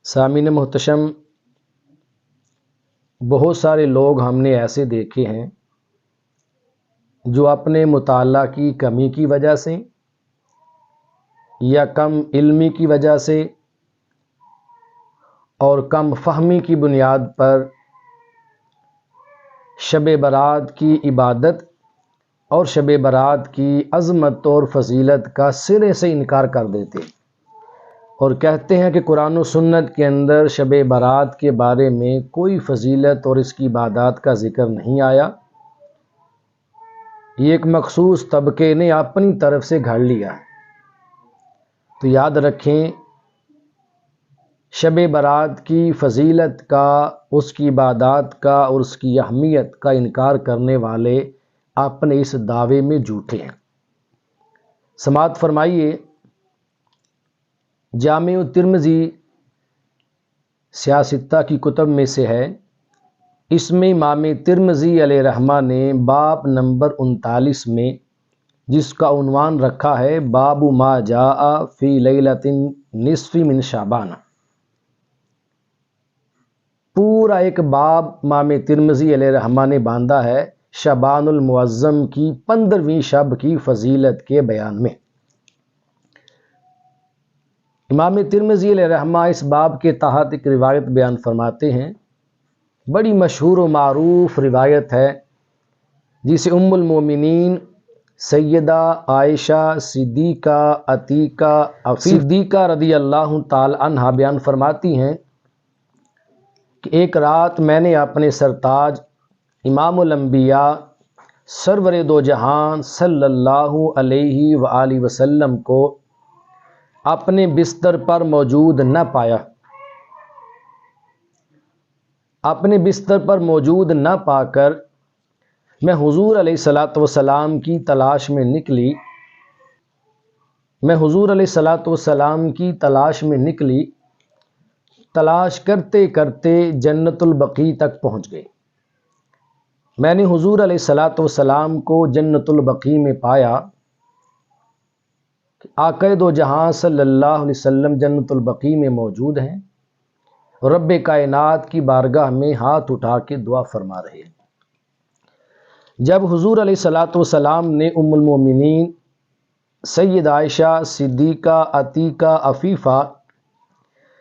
سامعین محتشم، بہت سارے لوگ ہم نے ایسے دیکھے ہیں جو اپنے مطالعہ کی کمی کی وجہ سے یا کم علمی کی وجہ سے اور کم فہمی کی بنیاد پر شب برات کی عبادت اور شب برات کی عظمت اور فضیلت کا سرے سے انکار کر دیتے اور کہتے ہیں کہ قرآن و سنت کے اندر شب برات کے بارے میں کوئی فضیلت اور اس کی عبادات کا ذکر نہیں آیا، یہ ایک مخصوص طبقے نے اپنی طرف سے گھڑ لیا ہے۔ تو یاد رکھیں، شب برات کی فضیلت کا، اس کی عبادات کا اور اس کی اہمیت کا انکار کرنے والے اپنے اس دعوے میں جھوٹے ہیں۔ سماعت فرمائیے، جامع ترمذی سیاستہ کی کتب میں سے ہے، اس میں امام ترمذی علیہ رحمہ نے باب نمبر 39 میں جس کا عنوان رکھا ہے باب ما جاء فی لیلۃ النصف من شعبان، پورا ایک باب امام ترمذی علیہ رحمہ نے باندھا ہے شعبان المعظم کی 15ویں شب کی فضیلت کے بیان میں۔ امام ترمذی علیہ رحمہ اس باب کے تحت ایک روایت بیان فرماتے ہیں، بڑی مشہور و معروف روایت ہے جسے ام المومنین سیدہ عائشہ صدیقہ عتیقہ صدیقہ رضی اللہ تعالی عنہا بیان فرماتی ہیں کہ ایک رات میں نے اپنے سرتاج امام الانبیاء سرور دو جہان صلی اللہ علیہ وآلہ وسلم کو اپنے بستر پر موجود نہ پایا۔ اپنے بستر پر موجود نہ پا کر میں حضور علیہ الصلاۃ والسلام کی تلاش میں نکلی۔ تلاش کرتے کرتے جنت البقیع تک پہنچ گئی۔ میں نے حضور علیہ الصلاۃ والسلام کو جنت البقیع میں پایا۔ آقا دو جہاں صلی اللہ علیہ وسلم جنت البقیع میں موجود ہیں، رب کائنات کی بارگاہ میں ہاتھ اٹھا کے دعا فرما رہے ہیں۔ جب حضور علیہ الصلاۃ والسلام نے ام المومنین سید عائشہ صدیقہ عتیقہ عفیفہ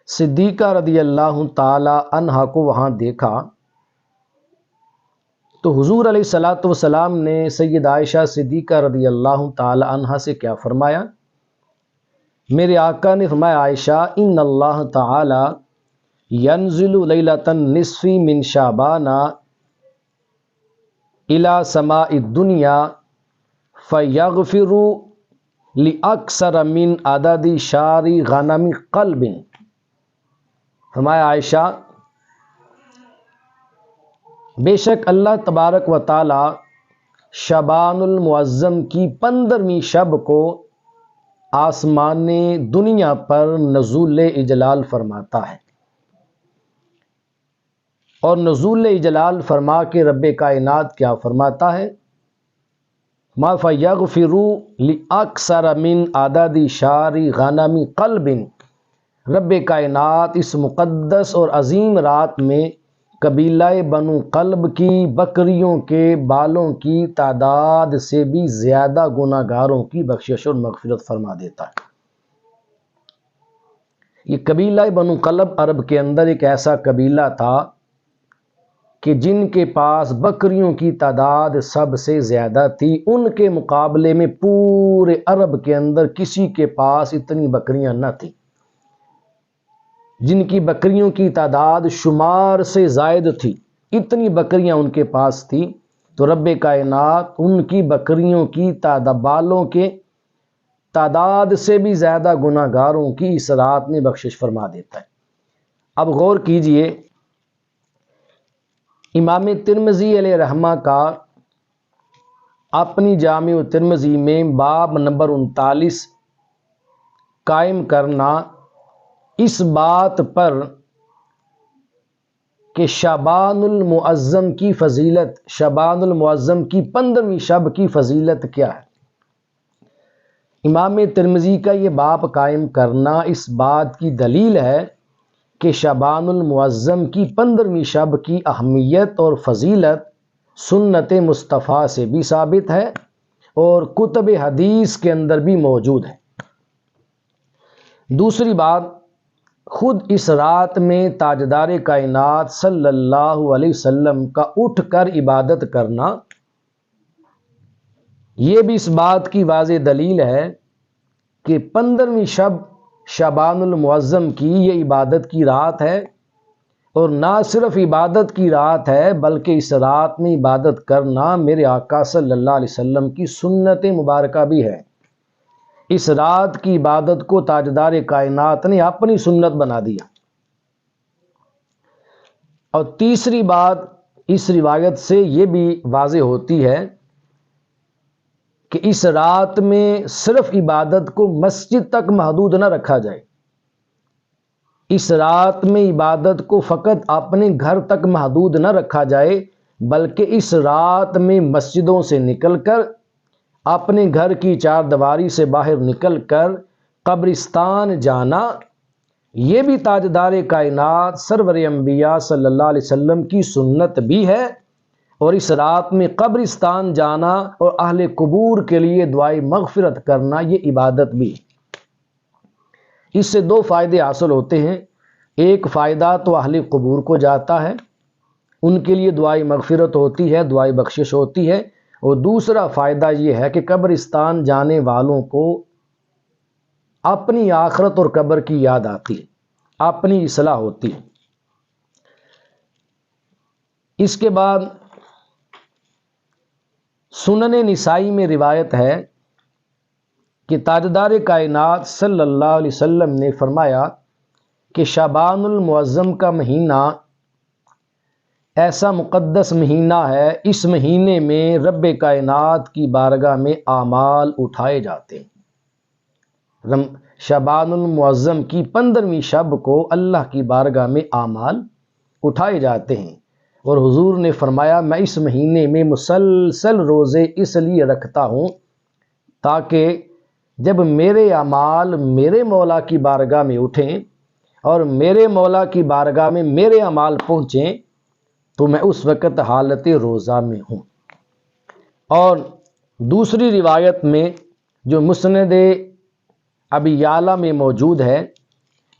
صدیقہ رضی اللہ تعالی عنہا کو وہاں دیکھا تو حضور علیہ الصلاۃ والسلام نے سید عائشہ صدیقہ رضی اللہ تعالی عنہا سے کیا فرمایا؟ میرے آقا نے فرمایا، عائشہ ان اللہ تعالی ینزل لیلۃ النصف من شعبان الی سماء الدنیا فیغفر لاکثر من عدد شعر غنم قلب۔ فرمایا عائشہ، بے شک اللہ تبارک و تعالی شعبان المعظم کی 15ویں شب کو آسمان دنیا پر نزول اجلال فرماتا ہے، اور نزول اجلال فرما کے رب کائنات کیا فرماتا ہے؟ ما فیغفر لاکثر من عدد شعر غنم قلب۔ رب کائنات اس مقدس اور عظیم رات میں قبیلہ بنو قلب کی بکریوں کے بالوں کی تعداد سے بھی زیادہ گناہ گاروں کی بخشش اور مغفرت فرما دیتا ہے۔ یہ قبیلہ بنو قلب عرب کے اندر ایک ایسا قبیلہ تھا کہ جن کے پاس بکریوں کی تعداد سب سے زیادہ تھی۔ ان کے مقابلے میں پورے عرب کے اندر کسی کے پاس اتنی بکریاں نہ تھیں، جن کی بکریوں کی تعداد شمار سے زائد تھی، اتنی بکریاں ان کے پاس تھی۔ تو رب کائنات ان کی بکریوں کی بالوں کے تعداد سے بھی زیادہ گناہ گاروں کی اس رات میں بخشش فرما دیتا ہے۔ اب غور کیجئے، امام ترمذی علیہ رحمہ کا اپنی جامع ترمذی میں باب نمبر 39 قائم کرنا اس بات پر کہ شعبان المعظم کی فضیلت، شعبان المعظم کی 15ویں شب کی فضیلت کیا ہے۔ امام ترمذی کا یہ باب قائم کرنا اس بات کی دلیل ہے کہ شعبان المعظم کی 15ویں شب کی اہمیت اور فضیلت سنت مصطفیٰ سے بھی ثابت ہے اور کتب حدیث کے اندر بھی موجود ہے۔ دوسری بات، خود اس رات میں تاجدار کائنات صلی اللہ علیہ وسلم کا اٹھ کر عبادت کرنا، یہ بھی اس بات کی واضح دلیل ہے کہ 15ویں شب شعبان المعظم کی یہ عبادت کی رات ہے، اور نہ صرف عبادت کی رات ہے بلکہ اس رات میں عبادت کرنا میرے آقا صلی اللہ علیہ وسلم کی سنت مبارکہ بھی ہے۔ اس رات کی عبادت کو تاجدار کائنات نے اپنی سنت بنا دیا۔ اور تیسری بات، اس روایت سے یہ بھی واضح ہوتی ہے کہ اس رات میں صرف عبادت کو مسجد تک محدود نہ رکھا جائے، اس رات میں عبادت کو فقط اپنے گھر تک محدود نہ رکھا جائے، بلکہ اس رات میں مسجدوں سے نکل کر، اپنے گھر کی چار دیواری سے باہر نکل کر قبرستان جانا، یہ بھی تاجدار کائنات سرور انبیاء صلی اللہ علیہ وسلم کی سنت بھی ہے۔ اور اس رات میں قبرستان جانا اور اہل قبور کے لیے دعائے مغفرت کرنا، یہ عبادت بھی ہے۔ اس سے دو فائدے حاصل ہوتے ہیں۔ ایک فائدہ تو اہل قبور کو جاتا ہے، ان کے لیے دعائے مغفرت ہوتی ہے، دعائے بخشش ہوتی ہے، اور دوسرا فائدہ یہ ہے کہ قبرستان جانے والوں کو اپنی آخرت اور قبر کی یاد آتی ہے، اپنی اصلاح ہوتی ہے۔ اس کے بعد سنن نسائی میں روایت ہے کہ تاجدار کائنات صلی اللہ علیہ وسلم نے فرمایا کہ شعبان المعظم کا مہینہ ایسا مقدس مہینہ ہے، اس مہینے میں رب کائنات کی بارگاہ میں اعمال اٹھائے جاتے ہیں۔ شعبان المعظم کی 15ویں شب کو اللہ کی بارگاہ میں اعمال اٹھائے جاتے ہیں، اور حضور نے فرمایا میں اس مہینے میں مسلسل روزے اس لیے رکھتا ہوں تاکہ جب میرے اعمال میرے مولا کی بارگاہ میں اٹھیں اور میرے مولا کی بارگاہ میں میرے اعمال پہنچیں تو میں اس وقت حالت روزہ میں ہوں۔ اور دوسری روایت میں جو مسند ابی یعلا میں موجود ہے،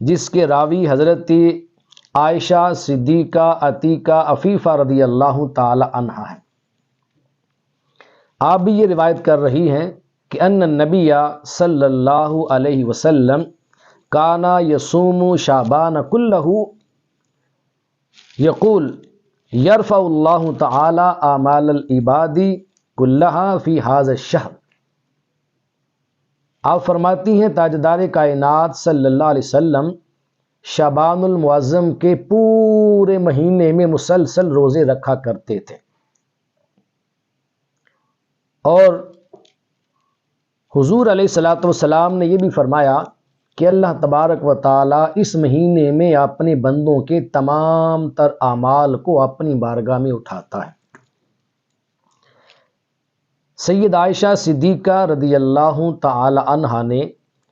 جس کے راوی حضرت عائشہ صدیقہ عتیقہ عفیفہ رضی اللہ تعالی عنہا ہے، آپ بھی یہ روایت کر رہی ہیں کہ ان النبی صلی اللہ علیہ وسلم کانا یصوم شعبان کلہ یقول یرفع اللہ تعالی اعمال العباد کلہا فی ھذا الشہر۔ آپ فرماتی ہیں تاجدار کائنات صلی اللہ علیہ وسلم شعبان المعظم کے پورے مہینے میں مسلسل روزے رکھا کرتے تھے، اور حضور علیہ الصلوۃ والسلام نے یہ بھی فرمایا کہ اللہ تبارک و تعالی اس مہینے میں اپنے بندوں کے تمام تر اعمال کو اپنی بارگاہ میں اٹھاتا ہے۔ سید عائشہ صدیقہ رضی اللہ تعالی عنہا نے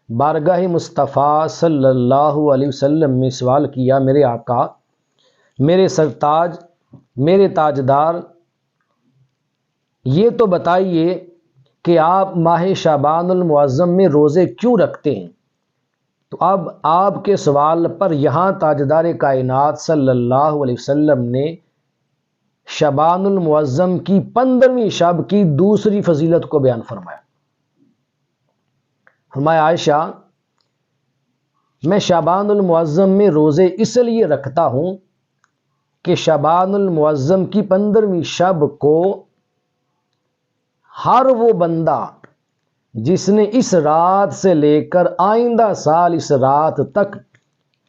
بارگاہ مصطفیٰ صلی اللہ علیہ وسلم میں سوال کیا، میرے آقا، میرے سرتاج، میرے تاجدار، یہ تو بتائیے کہ آپ ماہ شعبان المعظم میں روزے کیوں رکھتے ہیں؟ تو اب آپ کے سوال پر یہاں تاجدار کائنات صلی اللہ علیہ وسلم نے شعبان المعظم کی 15ویں شب کی دوسری فضیلت کو بیان فرمایا۔ فرمایا عائشہ، میں شعبان المعظم میں روزے اس لیے رکھتا ہوں کہ شعبان المعظم کی 15ویں شب کو ہر وہ بندہ جس نے اس رات سے لے کر آئندہ سال اس رات تک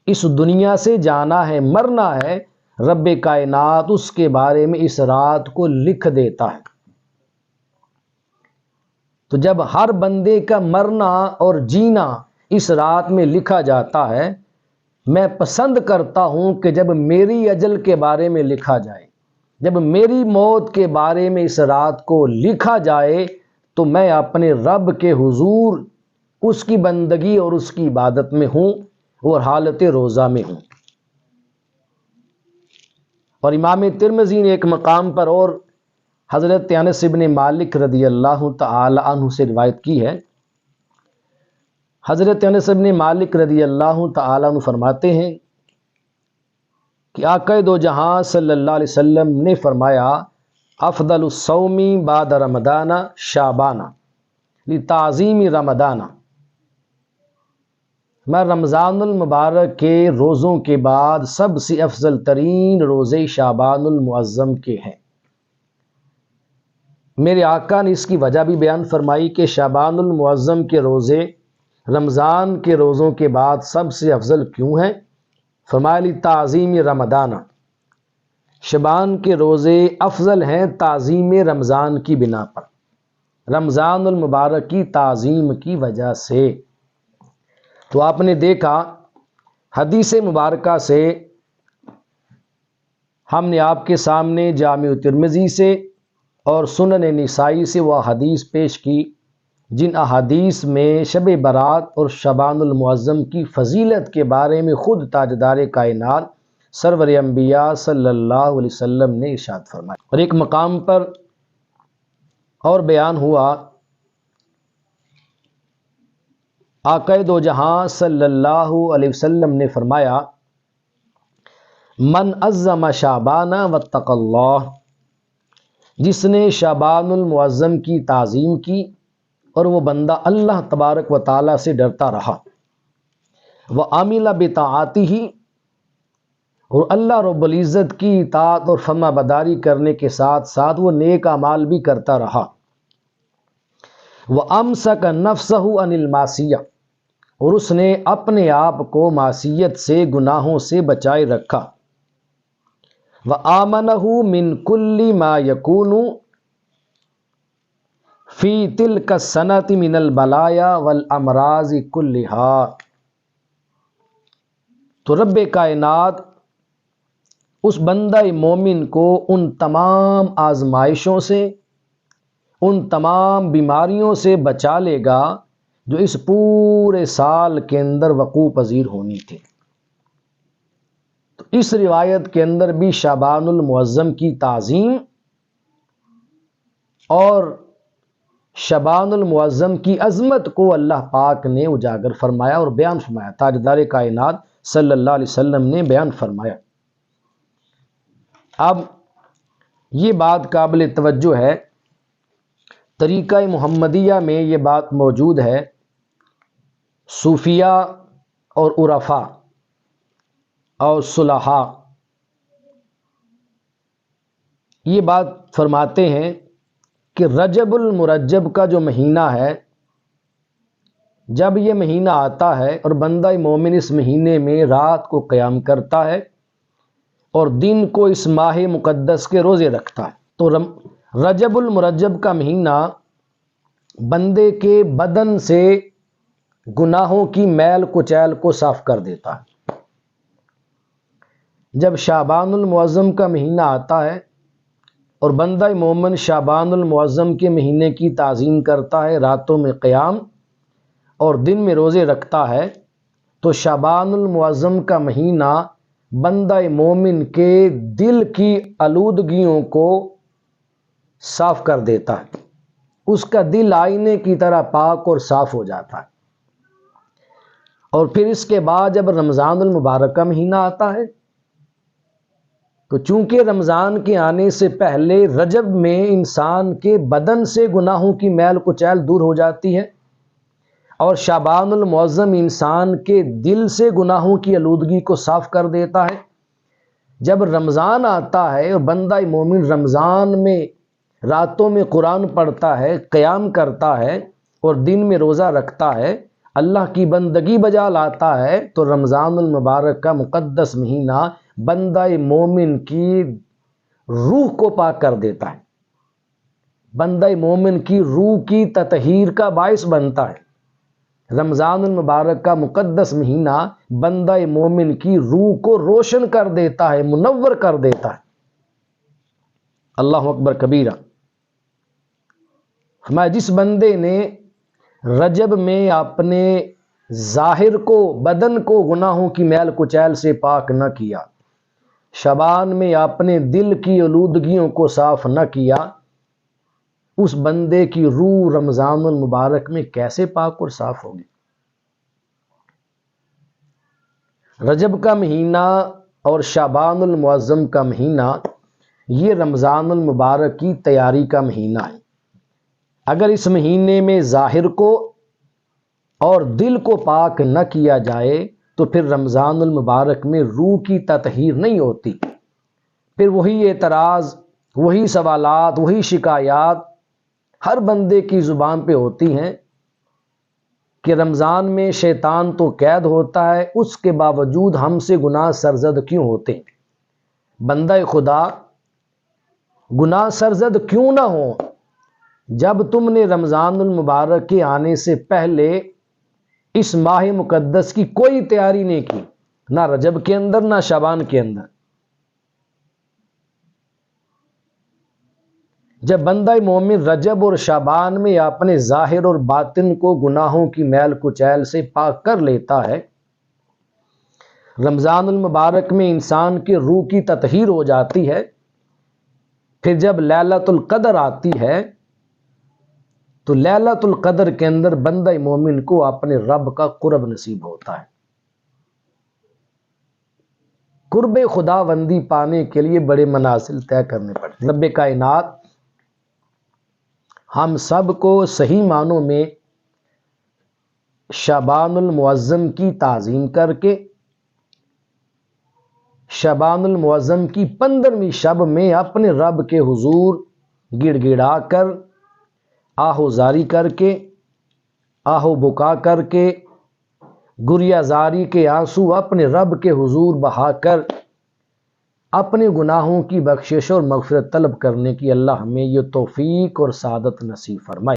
اس دنیا سے جانا ہے، مرنا ہے، رب کائنات اس کے بارے میں اس رات کو لکھ دیتا ہے۔ تو جب ہر بندے کا مرنا اور جینا اس رات میں لکھا جاتا ہے، میں پسند کرتا ہوں کہ جب میری اجل کے بارے میں لکھا جائے، جب میری موت کے بارے میں اس رات کو لکھا جائے، تو میں اپنے رب کے حضور اس کی بندگی اور اس کی عبادت میں ہوں اور حالت روزہ میں ہوں۔ اور امام ترمذی نے ایک مقام پر اور حضرت انس بن مالک رضی اللہ تعالی عنہ سے روایت کی ہے۔ حضرت انس بن مالک رضی اللہ تعالی عنہ فرماتے ہیں کہ آقا دو جہاں صلی اللہ علیہ وسلم نے فرمایا افضل الصوم بعد رمضان شعبان لتعظیم رمضان، میں رمضان المبارک کے روزوں کے بعد سب سے افضل ترین روزے شعبان المعظم کے ہیں۔ میرے آقا نے اس کی وجہ بھی بیان فرمائی کہ شعبان المعظم کے روزے رمضان کے روزوں کے بعد سب سے افضل کیوں ہیں؟ فرمایا لتعظیم رمضان، شعبان کے روزے افضل ہیں تعظیم رمضان کی بنا پر، رمضان المبارک کی تعظیم کی وجہ سے۔ تو آپ نے دیکھا حدیث مبارکہ سے ہم نے آپ کے سامنے جامع ترمذی سے اور سنن نسائی سے وہ حدیث پیش کی جن احادیث میں شب برات اور شعبان المعظم کی فضیلت کے بارے میں خود تاجدار کائنات سرور انبیاء صلی اللہ علیہ وسلم نے ارشاد فرمایا۔ اور ایک مقام پر اور بیان ہوا، آقا دو جہاں صلی اللہ علیہ وسلم نے فرمایا من عظم شعبان واتقى اللہ، جس نے شعبان المعظم کی تعظیم کی اور وہ بندہ اللہ تبارک و تعالیٰ سے ڈرتا رہا، وعمل بطاعته، اور اللہ رب العزت کی اطاعت اور فرما برداری کرنے کے ساتھ ساتھ وہ نیک اعمال بھی کرتا رہا، وامسک نفسہ عن المعصیہ، اور اس نے اپنے آپ کو معصیت سے گناہوں سے بچائے رکھا، وآمنہ من کل ما یکون فی تلک السنۃ من البلایا والامراض کلھا، تو رب کائنات اس بندہ مومن کو ان تمام آزمائشوں سے، ان تمام بیماریوں سے بچا لے گا جو اس پورے سال کے اندر وقوع پذیر ہونی تھی۔ تو اس روایت کے اندر بھی شعبان المعظم کی تعظیم اور شعبان المعظم کی عظمت کو اللہ پاک نے اجاگر فرمایا اور بیان فرمایا، تاجدار کائنات صلی اللہ علیہ وسلم نے بیان فرمایا۔ اب یہ بات قابل توجہ ہے، طریقہ محمدیہ میں یہ بات موجود ہے، صوفیہ اور عرفاء اور صلحاء یہ بات فرماتے ہیں کہ رجب المرجب کا جو مہینہ ہے، جب یہ مہینہ آتا ہے اور بندہ مومن اس مہینے میں رات کو قیام کرتا ہے اور دن کو اس ماہ مقدس کے روزے رکھتا ہے، تو رجب المرجب کا مہینہ بندے کے بدن سے گناہوں کی میل کچیل کو صاف کر دیتا ہے۔ جب شعبان المعظم کا مہینہ آتا ہے اور بندہ مومن شعبان المعظم کے مہینے کی تعظیم کرتا ہے، راتوں میں قیام اور دن میں روزے رکھتا ہے، تو شعبان المعظم کا مہینہ بندہ مومن کے دل کی آلودگیوں کو صاف کر دیتا ہے، اس کا دل آئینے کی طرح پاک اور صاف ہو جاتا ہے۔ اور پھر اس کے بعد جب رمضان المبارک کا مہینہ آتا ہے تو چونکہ رمضان کے آنے سے پہلے رجب میں انسان کے بدن سے گناہوں کی میل کچیل دور ہو جاتی ہے، اور شعبان المعظم انسان کے دل سے گناہوں کی آلودگی کو صاف کر دیتا ہے۔ جب رمضان آتا ہے اور بندہ مومن رمضان میں راتوں میں قرآن پڑھتا ہے، قیام کرتا ہے اور دن میں روزہ رکھتا ہے، اللہ کی بندگی بجا لاتا ہے، تو رمضان المبارک کا مقدس مہینہ بندہ مومن کی روح کو پاک کر دیتا ہے، بندہ مومن کی روح کی تطہیر کا باعث بنتا ہے۔ رمضان المبارک کا مقدس مہینہ بندہ مومن کی روح کو روشن کر دیتا ہے، منور کر دیتا ہے۔ اللہ اکبر کبیرہ۔ ہمارے جس بندے نے رجب میں اپنے ظاہر کو، بدن کو گناہوں کی میل کچیل سے پاک نہ کیا، شعبان میں اپنے دل کی آلودگیوں کو صاف نہ کیا، اس بندے کی روح رمضان المبارک میں کیسے پاک اور صاف ہوگی؟ رجب کا مہینہ اور شعبان المعظم کا مہینہ یہ رمضان المبارک کی تیاری کا مہینہ ہے۔ اگر اس مہینے میں ظاہر کو اور دل کو پاک نہ کیا جائے تو پھر رمضان المبارک میں روح کی تطہیر نہیں ہوتی، پھر وہی اعتراض، وہی سوالات، وہی شکایات ہر بندے کی زبان پہ ہوتی ہیں کہ رمضان میں شیطان تو قید ہوتا ہے، اس کے باوجود ہم سے گناہ سرزد کیوں ہوتے ہیں؟ بندہ خدا، گناہ سرزد کیوں نہ ہو جب تم نے رمضان المبارک کے آنے سے پہلے اس ماہ مقدس کی کوئی تیاری نہیں کی، نہ رجب کے اندر نہ شعبان کے اندر۔ جب بندہ مومن رجب اور شعبان میں اپنے ظاہر اور باطن کو گناہوں کی میل کچیل سے پاک کر لیتا ہے، رمضان المبارک میں انسان کی روح کی تطہیر ہو جاتی ہے، پھر جب لیلۃ القدر آتی ہے تو لیلۃ القدر کے اندر بندہ مومن کو اپنے رب کا قرب نصیب ہوتا ہے۔ قرب خداوندی پانے کے لیے بڑے منازل طے کرنے پڑتے ہیں۔ رب کائنات ہم سب کو صحیح معنوں میں شعبان المعظم کی تعظیم کر کے شعبان المعظم کی 15ویں شب میں اپنے رب کے حضور گڑ گڑا کر، آہو زاری کر کے، آہو بکا کر کے، گریہ زاری کے آنسو اپنے رب کے حضور بہا کر اپنے گناہوں کی بخشش اور مغفرت طلب کرنے کی اللہ ہمیں یہ توفیق اور سعادت نصیب فرمائے۔